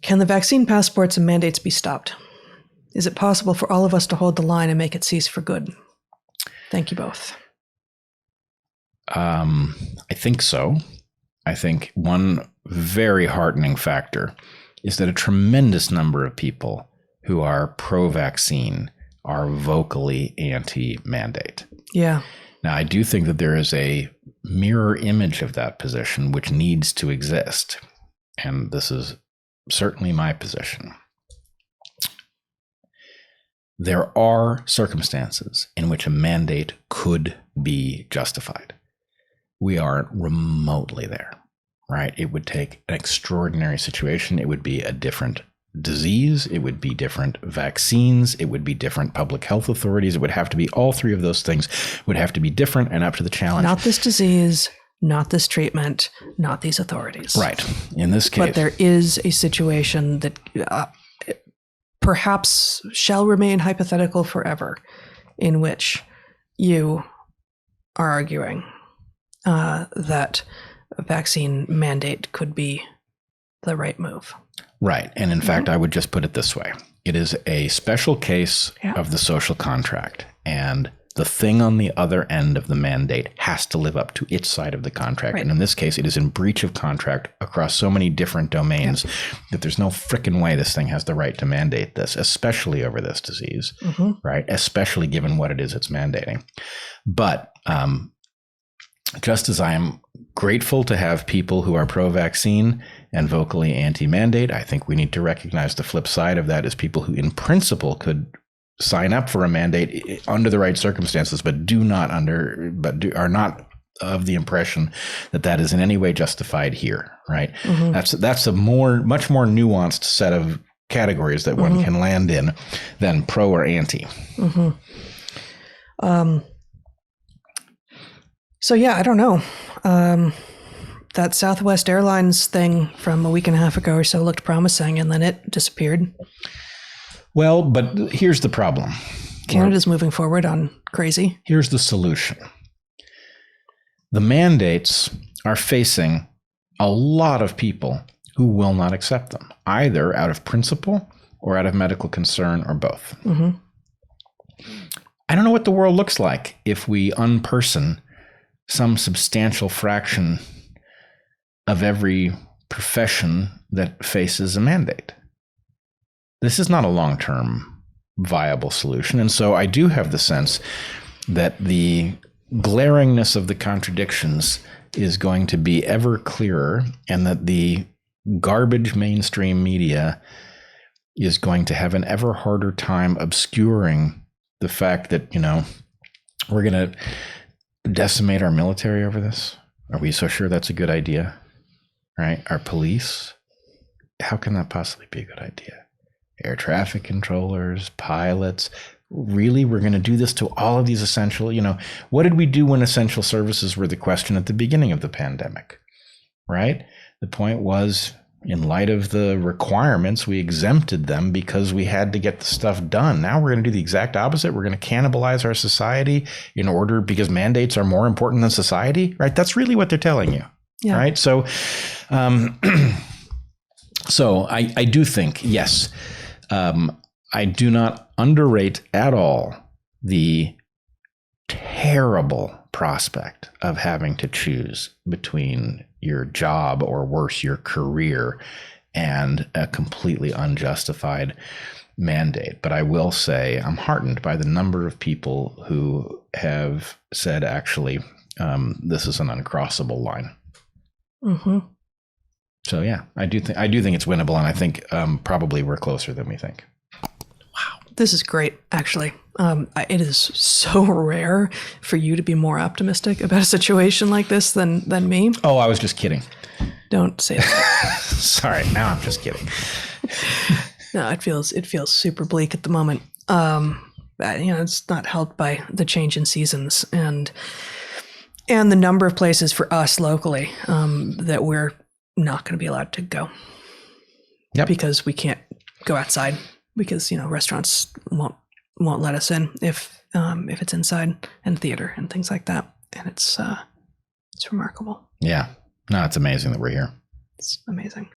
Can the vaccine passports and mandates be stopped? Is it possible for all of us to hold the line and make it cease for good? Thank you both. I think so. I think one very heartening factor is that a tremendous number of people who are pro-vaccine are vocally anti-mandate. Yeah. Now, I do think that there is a mirror image of that position which needs to exist. And this is certainly my position. There are circumstances in which a mandate could be justified. We aren't remotely there, right? It would take an extraordinary situation. It would be a different disease. It would be different vaccines. It would be different public health authorities. It would have to be all three of those things would have to be different and up to the challenge. Not this disease, not this treatment, not these authorities. Right. In this case. But there is a situation that perhaps shall remain hypothetical forever, in which you are arguing that a vaccine mandate could be the right move. Right. And in fact, I would just put it this way. It is a special case of the social contract. And the thing on the other end of the mandate has to live up to its side of the contract. Right. And in this case, it is in breach of contract across so many different domains that there's no frickin' way this thing has the right to mandate this, especially over this disease, right? Especially given what it is it's mandating. But just as I am grateful to have people who are pro-vaccine and vocally anti-mandate, I think we need to recognize the flip side of that as people who in principle could sign up for a mandate under the right circumstances, but are not of the impression that that is in any way justified here, right? That's a much more nuanced set of categories that one can land in than pro or anti. So yeah, I don't know. That Southwest Airlines thing from a week and a half ago or so looked promising, and then it disappeared. Well, but here's the problem. Canada's moving forward on crazy. Here's the solution. The mandates are facing a lot of people who will not accept them, either out of principle or out of medical concern or both. I don't know what the world looks like if we unperson some substantial fraction of every profession that faces a mandate. This is not a long-term viable solution. And so I do have the sense that the glaringness of the contradictions is going to be ever clearer, and that the garbage mainstream media is going to have an ever harder time obscuring the fact that, we're going to decimate our military over this. Are we so sure that's a good idea? Right? Our police? How can that possibly be a good idea? Air traffic controllers, pilots. Really, we're going to do this to all of these essential, what did we do when essential services were the question at the beginning of the pandemic, right? The point was, in light of the requirements, we exempted them because we had to get the stuff done. Now we're going to do the exact opposite. We're going to cannibalize our society because mandates are more important than society, right? That's really what they're telling you, right? So, I do think, yes, I do not underrate at all the terrible prospect of having to choose between your job or worse, your career, and a completely unjustified mandate. But I will say I'm heartened by the number of people who have said, actually, this is an uncrossable line. So yeah, I do think it's winnable, and I think probably we're closer than we think. Wow, this is great. Actually, it is so rare for you to be more optimistic about a situation like this than me. Oh, I was just kidding. Don't say that. Sorry, now I'm just kidding. No, it feels super bleak at the moment. It's not helped by the change in seasons and the number of places for us locally that we're not going to be allowed to go. Yep. Because we can't go outside because restaurants won't let us in if it's inside, and theater and things like that. And it's remarkable. Yeah. No, it's amazing that we're here. It's amazing.